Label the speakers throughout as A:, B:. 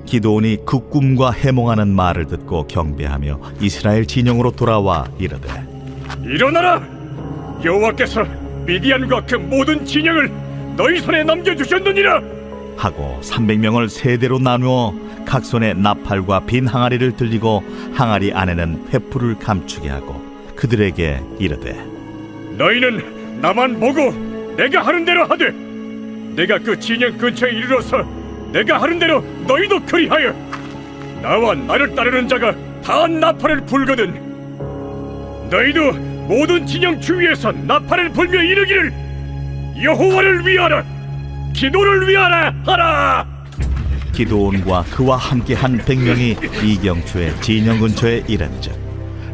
A: 기드온이 그 꿈과 해몽하는 말을 듣고 경배하며 이스라엘 진영으로 돌아와 이르되,
B: 일어나라! 여호와께서 미디안과 그 모든 진영을 너희 손에 넘겨주셨느니라!
A: 하고 300명을 세대로 나누어 각 손에 나팔과 빈 항아리를 들리고 항아리 안에는 횃불을 감추게 하고 그들에게 이르되,
B: 너희는 나만 보고 내가 하는 대로 하되, 내가 그 진영 근처에 이르러서 내가 하는 대로 너희도 그리하여. 나와 나를 따르는 자가 다 나팔을 불거든. 너희도 모든 진영 주위에서 나팔을 불며 이르기를, 여호와를 위하라, 기도를 위하라 하라.
A: 기드온과 그와 함께한 100명이 이경초의 진영 근처에 이른즉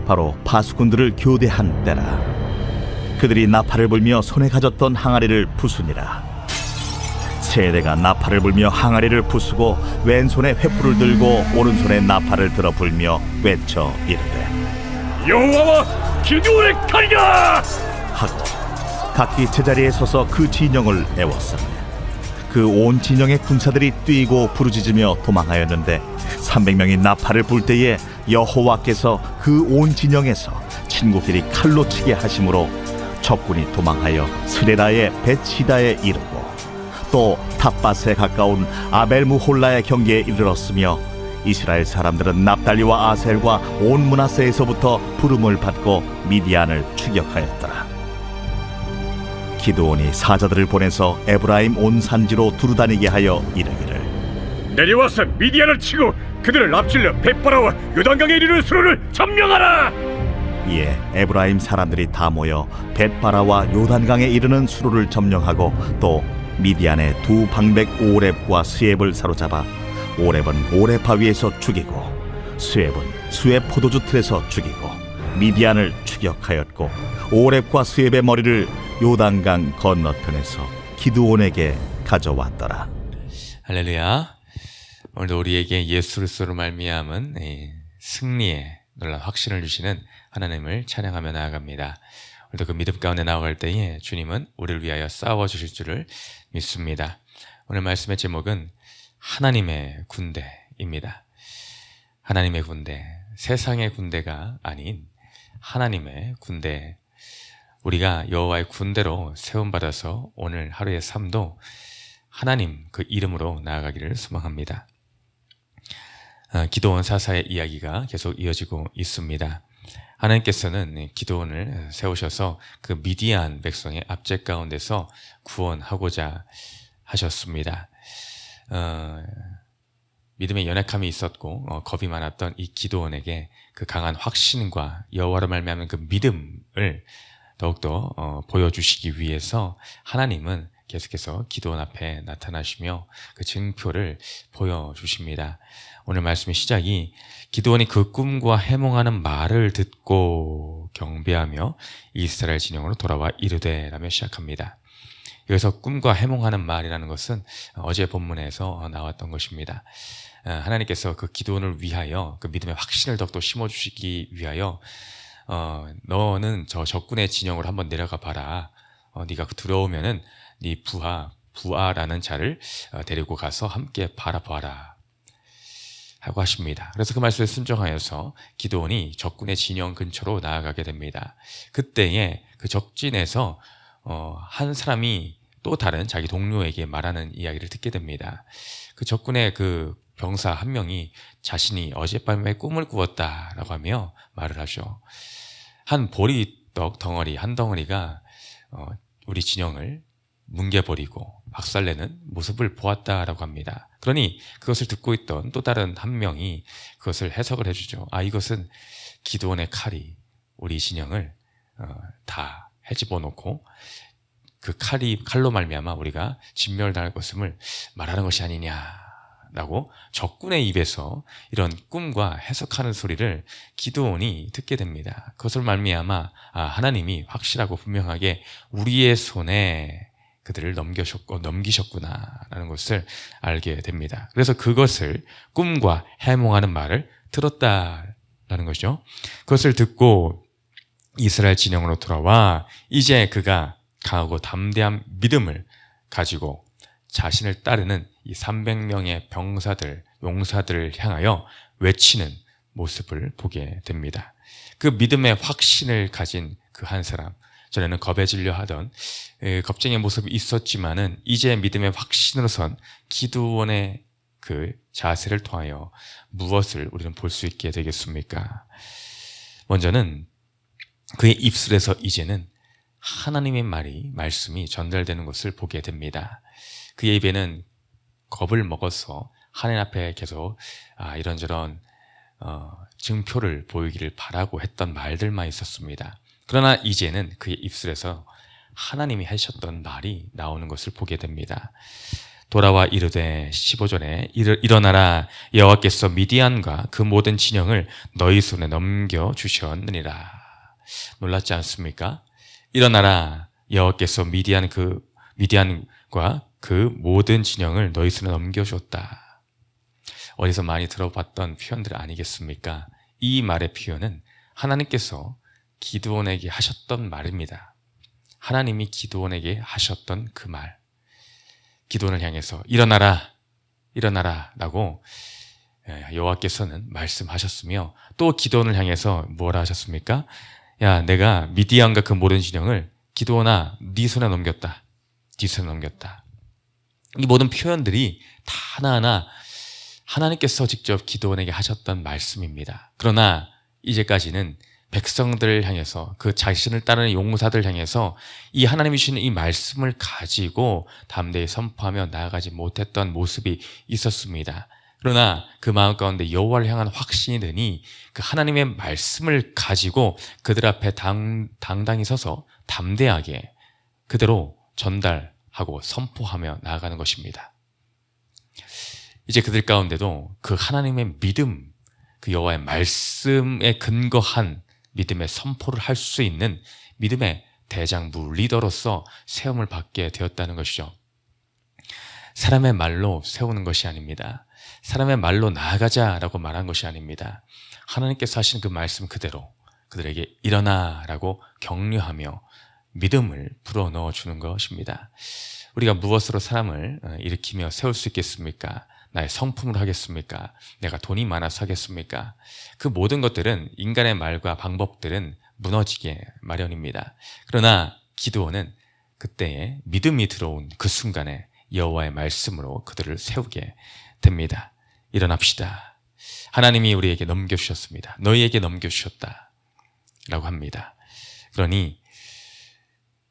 A: 바로 파수꾼들을 교대한 때라. 그들이 나팔을 불며 손에 가졌던 항아리를 부수니라. 세대가 나팔을 불며 항아리를 부수고 왼손에 횃불을 들고 오른손에 나팔을 들어 불며 외쳐 이르되,
B: 여호와와 기도를 가리라
A: 하고 각기 제자리에 서서 그 진영을 애웠으며 그 온 진영의 군사들이 뛰고 부르짖으며 도망하였는데 300명이 나팔을 불 때에 여호와께서 그 온 진영에서 친구끼리 칼로 치게 하심으로 적군이 도망하여 스레라의 벳시다에 이르고 또 탑밭에 가까운 아벨무홀라의 경계에 이르렀으며 이스라엘 사람들은 납달리와 아셀과 온 므낫세에서부터 부름을 받고 미디안을 추격하였더라. 기드온이 사자들을 보내서 에브라임 온 산지로 두루다니게 하여 이르기를,
B: 내려와서 미디안을 치고 그들을 앞질러 벳바라와 요단강에 이르는 수로를 점령하라.
A: 이에 에브라임 사람들이 다 모여 벳바라와 요단강에 이르는 수로를 점령하고 또 미디안의 두 방백 오렙과 스엡을 사로잡아 오렙은 오렙 바위에서 죽이고 스엡은 스엡 포도주 틀에서 죽이고 미디안을 추격하였고 오렙과 스엡의 머리를 요단강 건너편에서 기드온에게 가져왔더라.
C: 할렐루야. 오늘도 우리에게 예수 그리스도로 말미암은 승리의 놀라운 확신을 주시는 하나님을 찬양하며 나아갑니다. 오늘도 그 믿음 가운데 나아갈 때에 주님은 우리를 위하여 싸워주실 줄을 믿습니다. 오늘 말씀의 제목은 하나님의 군대입니다. 하나님의 군대, 세상의 군대가 아닌 하나님의 군대. 우리가 여호와의 군대로 세움받아서 오늘 하루의 삶도 하나님 그 이름으로 나아가기를 소망합니다. 기드온 사사의 이야기가 계속 이어지고 있습니다. 하나님께서는 기드온을 세우셔서 그 미디안 백성의 압제 가운데서 구원하고자 하셨습니다. 믿음의 연약함이 있었고 겁이 많았던 이 기드온에게 그 강한 확신과 여호와로 말미암은 그 믿음을 더욱더 보여주시기 위해서 하나님은 계속해서 기드온 앞에 나타나시며 그 증표를 보여주십니다. 오늘 말씀의 시작이 기드온이 그 꿈과 해몽하는 말을 듣고 경배하며 이스라엘 진영으로 돌아와 이르되 라며 시작합니다. 여기서 꿈과 해몽하는 말이라는 것은 어제 본문에서 나왔던 것입니다. 하나님께서 그 기드온을 위하여 그 믿음의 확신을 더욱더 심어주시기 위하여 너는 저 적군의 진영으로 한번 내려가 봐라. 네가 들어오면은 네 부하라는 자를 데리고 가서 함께 바라봐라 하고 하십니다. 그래서 그 말씀에 순종하여서 기드온이 적군의 진영 근처로 나아가게 됩니다. 그때에 그 적진에서 한 사람이 또 다른 자기 동료에게 말하는 이야기를 듣게 됩니다. 그 적군의 그 병사 한 명이 자신이 어젯밤에 꿈을 꾸었다라고 하며 말을 하죠. 한 보리떡 덩어리 한 덩어리가 우리 진영을 뭉개버리고 박살내는 모습을 보았다라고 합니다. 그러니 그것을 듣고 있던 또 다른 한 명이 그것을 해석을 해주죠. 이것은 기드온의 칼이 우리 진영을 다 헤집어 놓고 그 칼로 말미암아 우리가 진멸당할 것임을 말하는 것이 아니냐라고 적군의 입에서 이런 꿈과 해석하는 소리를 기드온이 듣게 됩니다. 그것을 말미암아 하나님이 확실하고 분명하게 우리의 손에 그들을 넘기셨구나라는 것을 알게 됩니다. 그래서 그것을 꿈과 해몽하는 말을 들었다라는 것이죠. 그것을 듣고 이스라엘 진영으로 돌아와 이제 그가 강하고 담대한 믿음을 가지고 자신을 따르는 이 300명의 병사들 용사들을 향하여 외치는 모습을 보게 됩니다. 그 믿음의 확신을 가진 그 한 사람, 전에는 겁에 질려 하던 겁쟁이의 모습이 있었지만은 이제 믿음의 확신으로선 기드온의 그 자세를 통하여 무엇을 우리는 볼 수 있게 되겠습니까? 먼저는 그의 입술에서 이제는 하나님의 말씀이 전달되는 것을 보게 됩니다. 그의 입에는 겁을 먹어서 하나님 앞에 계속 이런저런 증표를 보이기를 바라고 했던 말들만 있었습니다. 그러나 이제는 그의 입술에서 하나님이 하셨던 말이 나오는 것을 보게 됩니다. 돌아와 이르되 15절에 일어나라 여호와께서 미디안과 그 모든 진영을 너희 손에 넘겨주셨느니라. 놀랍지 않습니까? 일어나라 여호와께서 미디안과 그 모든 진영을 너희 손에 넘겨줬다. 어디서 많이 들어봤던 표현들 아니겠습니까? 이 말의 표현은 하나님께서 기드온에게 하셨던 말입니다. 하나님이 기드온에게 하셨던 그 말, 기드온을 향해서 일어나라 라고 여호와께서는 말씀하셨으며, 또 기드온을 향해서 뭐라 하셨습니까? 야, 내가 미디안과 그 모든 진영을 기드온아 네 손에 넘겼다. 네 손에 넘겼다. 이 모든 표현들이 다 하나하나 하나님께서 직접 기드온에게 하셨던 말씀입니다. 그러나 이제까지는 백성들을 향해서, 그 자신을 따르는 용사들을 향해서 이 하나님이 주시는 이 말씀을 가지고 담대히 선포하며 나아가지 못했던 모습이 있었습니다. 그러나 그 마음 가운데 여호와를 향한 확신이 드니 그 하나님의 말씀을 가지고 그들 앞에 당당히 서서 담대하게 그대로 전달하고 선포하며 나아가는 것입니다. 이제 그들 가운데도 그 하나님의 믿음, 그 여호와의 말씀에 근거한 믿음의 선포를 할 수 있는 믿음의 대장부 리더로서 세움을 받게 되었다는 것이죠. 사람의 말로 세우는 것이 아닙니다. 사람의 말로 나아가자라고 말한 것이 아닙니다. 하나님께서 하신 그 말씀 그대로 그들에게 일어나라고 격려하며 믿음을 불어넣어 주는 것입니다. 우리가 무엇으로 사람을 일으키며 세울 수 있겠습니까? 나의 성품으로 하겠습니까? 내가 돈이 많아서 하겠습니까? 그 모든 것들은, 인간의 말과 방법들은 무너지게 마련입니다. 그러나 기드온은 그때에 믿음이 들어온 그 순간에 여호와의 말씀으로 그들을 세우게 됩니다. 일어납시다. 하나님이 우리에게 넘겨주셨습니다. 너희에게 넘겨주셨다 라고 합니다. 그러니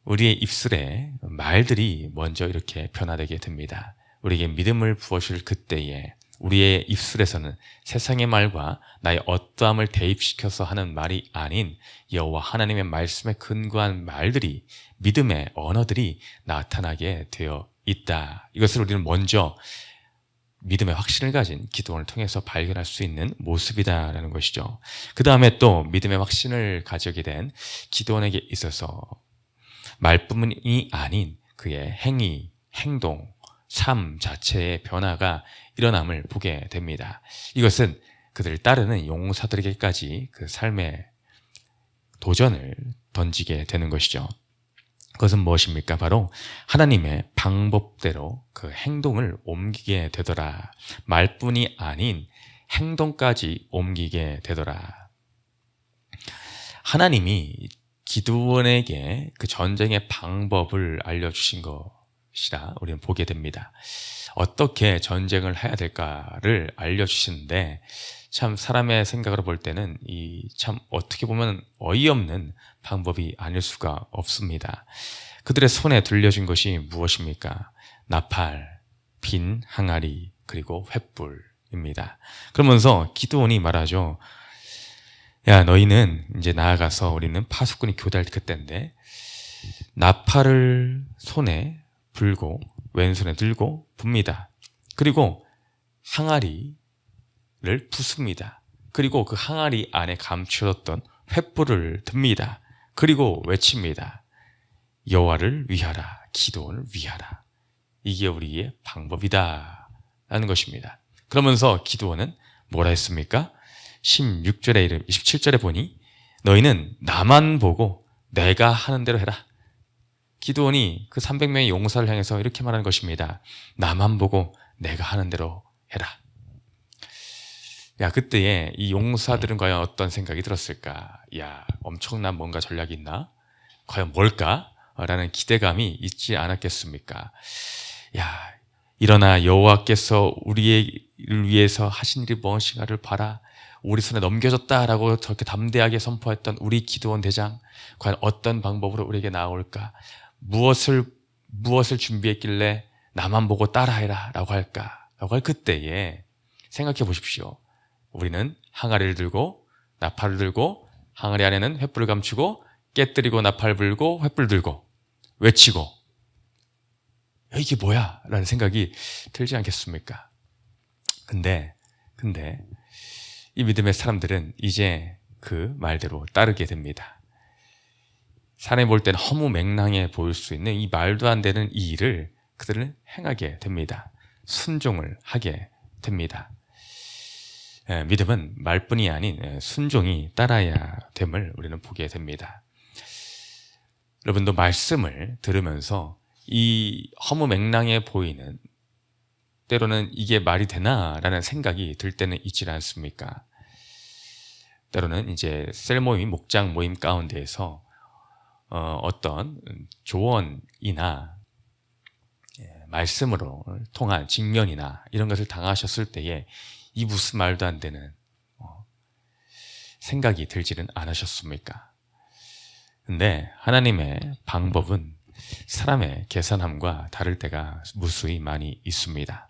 C: 우리의 입술에 말들이 먼저 이렇게 변화되게 됩니다. 우리에게 믿음을 부어줄 그때에 우리의 입술에서는 세상의 말과 나의 어떠함을 대입시켜서 하는 말이 아닌 여호와 하나님의 말씀에 근거한 말들이, 믿음의 언어들이 나타나게 되어 있다. 이것을 우리는 먼저 믿음의 확신을 가진 기드온을 통해서 발견할 수 있는 모습이다라는 것이죠. 그 다음에 또 믿음의 확신을 가지게 된 기드온에게 있어서 말뿐이 아닌 그의 행위, 행동, 삶 자체의 변화가 일어남을 보게 됩니다. 이것은 그들을 따르는 용사들에게까지 그 삶의 도전을 던지게 되는 것이죠. 그것은 무엇입니까? 바로 하나님의 방법대로 그 행동을 옮기게 되더라. 말뿐이 아닌 행동까지 옮기게 되더라. 하나님이 기드온에게 그 전쟁의 방법을 알려주신 것이라 우리는 보게 됩니다. 어떻게 전쟁을 해야 될까를 알려주시는데, 참 사람의 생각으로 볼 때는 이 참 어떻게 보면 어이없는 방법이 아닐 수가 없습니다. 그들의 손에 들려준 것이 무엇입니까? 나팔, 빈 항아리, 그리고 횃불입니다. 그러면서 기드온이 말하죠. 야, 너희는 이제 나아가서, 우리는 파수꾼이 교대할 그때인데, 나팔을 손에 불고 왼손에 들고 붑니다. 그리고 항아리를 붓습니다. 그리고 그 항아리 안에 감추었던 횃불을 듭니다. 그리고 외칩니다. 여호와를 위하라, 기드온을 위하라. 이게 우리의 방법이다 라는 것입니다. 그러면서 기드온은 뭐라 했습니까? 17절에 보니 너희는 나만 보고 내가 하는 대로 해라. 기드온이 그 300명의 용사를 향해서 이렇게 말하는 것입니다. 나만 보고 내가 하는 대로 해라. 야, 그때에 이 용사들은 과연 어떤 생각이 들었을까? 야, 엄청난 뭔가 전략이 있나? 과연 뭘까? 라는 기대감이 있지 않았겠습니까? 야, 일어나 여호와께서 우리를 위해서 하신 일이 무엇인가를 봐라. 우리 손에 넘겨졌다라고 저렇게 담대하게 선포했던 우리 기드온 대장, 과연 어떤 방법으로 우리에게 나올까? 무엇을 준비했길래 나만 보고 따라해라 라고 할까? 라고 할 그때에 생각해 보십시오. 우리는 항아리를 들고 나팔을 들고 항아리 안에는 횃불을 감추고 깨뜨리고 나팔 불고 횃불 들고 외치고, 이게 뭐야? 라는 생각이 들지 않겠습니까? 근데 이 믿음의 사람들은 이제 그 말대로 따르게 됩니다. 사람이 볼 때는 허무맹랑해 보일 수 있는 이 말도 안 되는 이 일을 그들은 행하게 됩니다. 순종을 하게 됩니다. 믿음은 말뿐이 아닌 순종이 따라야 됨을 우리는 보게 됩니다. 여러분도 말씀을 들으면서 이 허무맹랑해 보이는, 때로는 이게 말이 되나라는 생각이 들 때는 있지 않습니까? 때로는 이제 셀 모임, 목장 모임 가운데에서 어떤 조언이나 말씀으로 통한 직면이나 이런 것을 당하셨을 때에 이 무슨 말도 안 되는 생각이 들지는 않으셨습니까? 근데 하나님의 방법은 사람의 계산함과 다를 때가 무수히 많이 있습니다.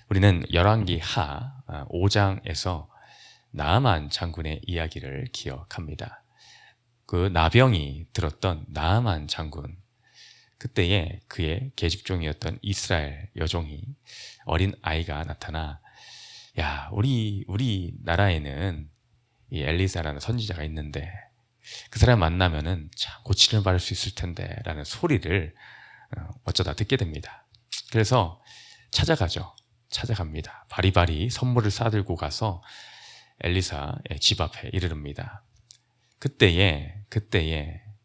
C: 우리는 열왕기 하 5장에서 나아만 장군의 이야기를 기억합니다. 그 나병이 들었던 나아만 장군, 그때에 그의 계집종이었던 이스라엘 여종이, 어린 아이가 나타나, 야, 우리 나라에는 이 엘리사라는 선지자가 있는데 그 사람 만나면은 참 고침을 받을 수 있을 텐데 라는 소리를 어쩌다 듣게 됩니다. 그래서 찾아갑니다. 바리바리 선물을 싸들고 가서 엘리사의 집 앞에 이르릅니다. 그때에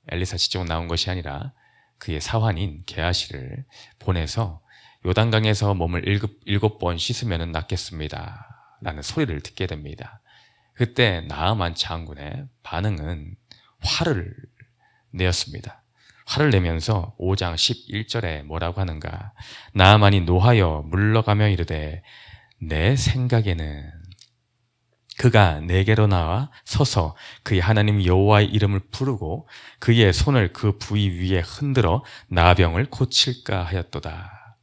C: 엘리사 직접 나온 것이 아니라 그의 사환인 게하시를 보내서 요단강에서 몸을 7번 씻으면 낫겠습니다 라는 소리를 듣게 됩니다. 그때 나아만 장군의 반응은 화를 내었습니다. 화를 내면서 5장 11절에 뭐라고 하는가? 나아만이 노하여 물러가며 이르되 내 생각에는 그가 내게로 나와 서서 그의 하나님 여호와의 이름을 부르고 그의 손을 그 부위 위에 흔들어 나병을 고칠까 하였도다.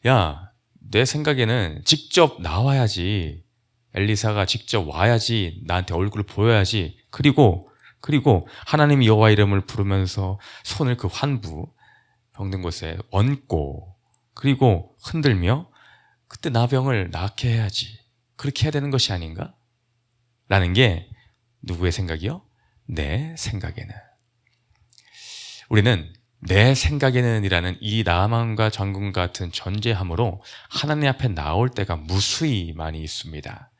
C: 야, 내 생각에는 직접 나와야지. 엘리사가 직접 와야지. 나한테 얼굴을 보여야지. 그리고 하나님 여호와 이름을 부르면서 손을 그 환부 병든 곳에 얹고 그리고 흔들며 그때 나병을 낫게 해야지. 그렇게 해야 되는 것이 아닌가? 라는 게 누구의 생각이요? 내 생각에는. 우리는 내 생각에는 이라는 이 나아만과 장군 같은 존재함으로 하나님 앞에 나올 때가 무수히 많이 있습니다.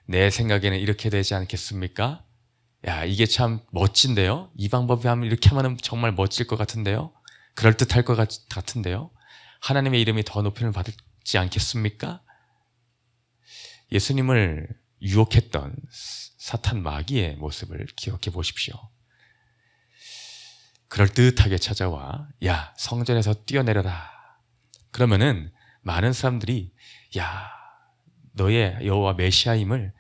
C: 내 생각에는 이렇게 되지 않겠습니까? 야, 이게 참 멋진데요? 이 방법이 하면 이렇게 하면 정말 멋질 것 같은데요? 그럴듯할 것 같은데요? 하나님의 이름이 더 높임을 받지 않겠습니까? 예수님을 유혹했던 사탄 마귀의 모습을 기억해 보십시오. 그럴듯하게 찾아와, 야, 성전에서 뛰어내려라. 그러면은 많은 사람들이, 야, 너의 여호와 메시아임을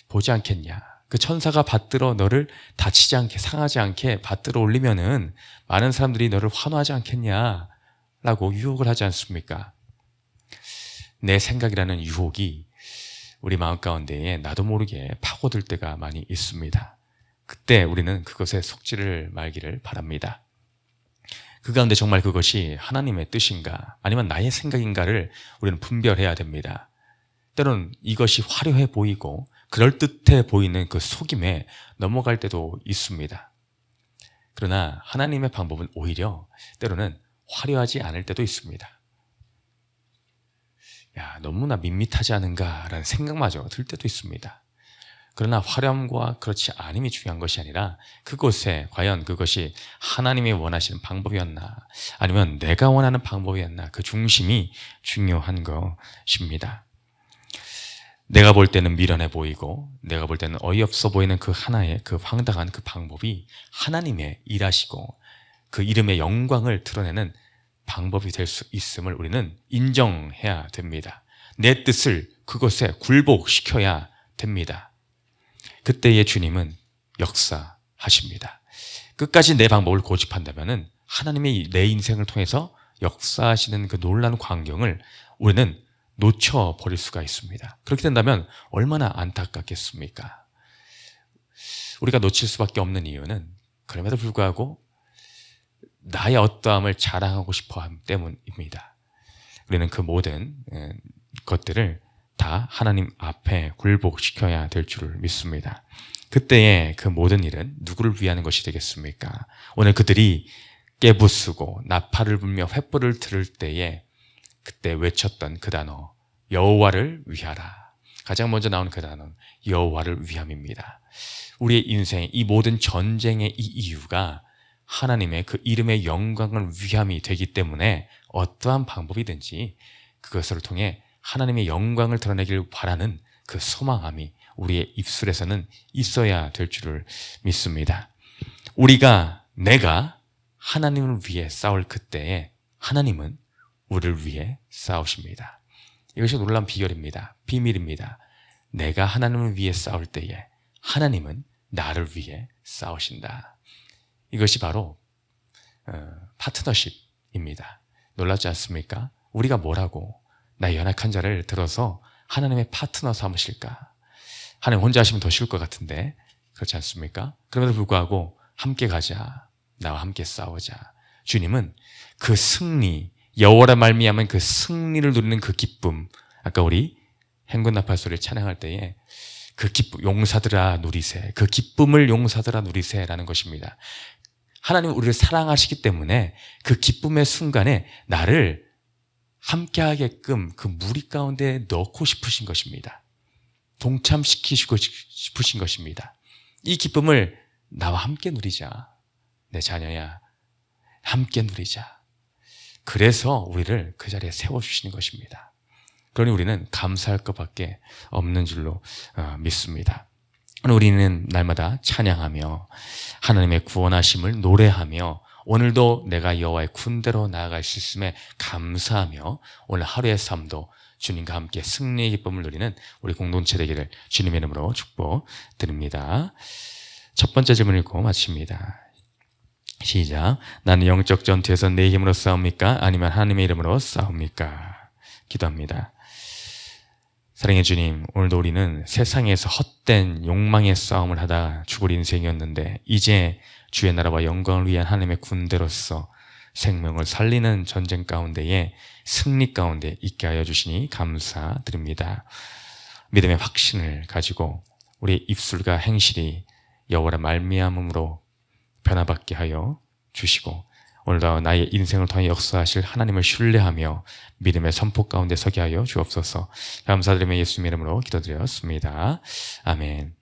C: 보지 않겠냐. 그 천사가 받들어 너를 다치지 않게, 상하지 않게 받들어 올리면은 많은 사람들이 너를 환호하지 않겠냐라고 유혹을 하지 않습니까? 내 생각이라는 유혹이 우리 마음 가운데에 나도 모르게 파고들 때가 많이 있습니다. 그때 우리는 그것에 속지를 말기를 바랍니다. 그 가운데 정말 그것이 하나님의 뜻인가 아니면 나의 생각인가를 우리는 분별해야 됩니다. 때로는 이것이 화려해 보이고 그럴듯해 보이는 그 속임에 넘어갈 때도 있습니다. 그러나 하나님의 방법은 오히려 때로는 화려하지 않을 때도 있습니다. 야, 너무나 밋밋하지 않은가라는 생각마저 들 때도 있습니다. 그러나 화려함과 그렇지 않음이 중요한 것이 아니라 그곳에 과연 그것이 하나님이 원하시는 방법이었나 아니면 내가 원하는 방법이었나, 그 중심이 중요한 것입니다. 내가 볼 때는 미련해 보이고 내가 볼 때는 어이없어 보이는 그 하나의 그 황당한 그 방법이 하나님의 일하시고 그 이름의 영광을 드러내는 방법이 될 수 있음을 우리는 인정해야 됩니다. 내 뜻을 그것에 굴복시켜야 됩니다. 그때의 주님은 역사하십니다. 끝까지 내 방법을 고집한다면 하나님의 내 인생을 통해서 역사하시는 그 놀라운 광경을 우리는 놓쳐버릴 수가 있습니다. 그렇게 된다면 얼마나 안타깝겠습니까? 우리가 놓칠 수밖에 없는 이유는 그럼에도 불구하고 나의 어떠함을 자랑하고 싶어함 때문입니다. 우리는 그 모든 것들을 다 하나님 앞에 굴복시켜야 될 줄을 믿습니다. 그때의 그 모든 일은 누구를 위하는 것이 되겠습니까? 오늘 그들이 깨부수고 나팔을 불며 횃불을 들을 때에 그때 외쳤던 그 단어 여호와를 위하라. 가장 먼저 나오는 그 단어는 여호와를 위함입니다. 우리의 인생 이 모든 전쟁의 이 이유가 하나님의 그 이름의 영광을 위함이 되기 때문에 어떠한 방법이든지 그것을 통해 하나님의 영광을 드러내길 바라는 그 소망함이 우리의 입술에서는 있어야 될 줄을 믿습니다. 내가 하나님을 위해 싸울 그때에 하나님은 우리를 위해 싸우십니다. 이것이 놀라운 비결입니다. 비밀입니다. 내가 하나님을 위해 싸울 때에 하나님은 나를 위해 싸우신다. 이것이 바로 파트너십입니다. 놀랍지 않습니까? 우리가 뭐라고 나의 연약한 자를 들어서 하나님의 파트너 삼으실까? 하나님 혼자 하시면 더 쉬울 것 같은데 그렇지 않습니까? 그럼에도 불구하고 함께 가자. 나와 함께 싸우자. 주님은 그 승리, 여호와라 말미암은 그 승리를 누리는 그 기쁨, 아까 우리 행군 나팔 소리를 찬양할 때에 그 기쁨, 용사들아 누리세, 그 기쁨을 용사들아 누리세라는 것입니다. 하나님은 우리를 사랑하시기 때문에 그 기쁨의 순간에 나를 함께하게끔 그 무리 가운데 넣고 싶으신 것입니다. 동참시키시고 싶으신 것입니다. 이 기쁨을 나와 함께 누리자. 내 자녀야, 함께 누리자. 그래서 우리를 그 자리에 세워주시는 것입니다. 그러니 우리는 감사할 것밖에 없는 줄로 믿습니다. 우리는 날마다 찬양하며 하나님의 구원하심을 노래하며 오늘도 내가 여호와의 군대로 나아갈 수 있음에 감사하며 오늘 하루의 삶도 주님과 함께 승리의 기쁨을 누리는 우리 공동체 되기를 주님의 이름으로 축복드립니다. 첫 번째 질문 읽고 마칩니다. 시작. 나는 영적 전투에서 내 힘으로 싸웁니까? 아니면 하나님의 이름으로 싸웁니까? 기도합니다. 사랑의 주님, 오늘도 우리는 세상에서 헛된 욕망의 싸움을 하다 죽을 인생이었는데 이제 주의 나라와 영광을 위한 하나님의 군대로서 생명을 살리는 전쟁 가운데에 승리 가운데 있게 하여 주시니 감사드립니다. 믿음의 확신을 가지고 우리의 입술과 행실이 여호와라 말미암음으로 변화받게 하여 주시고 오늘도 나의 인생을 통해 역사하실 하나님을 신뢰하며 믿음의 선포 가운데 서게 하여 주옵소서. 감사드리며 예수님 이름으로 기도드렸습니다. 아멘.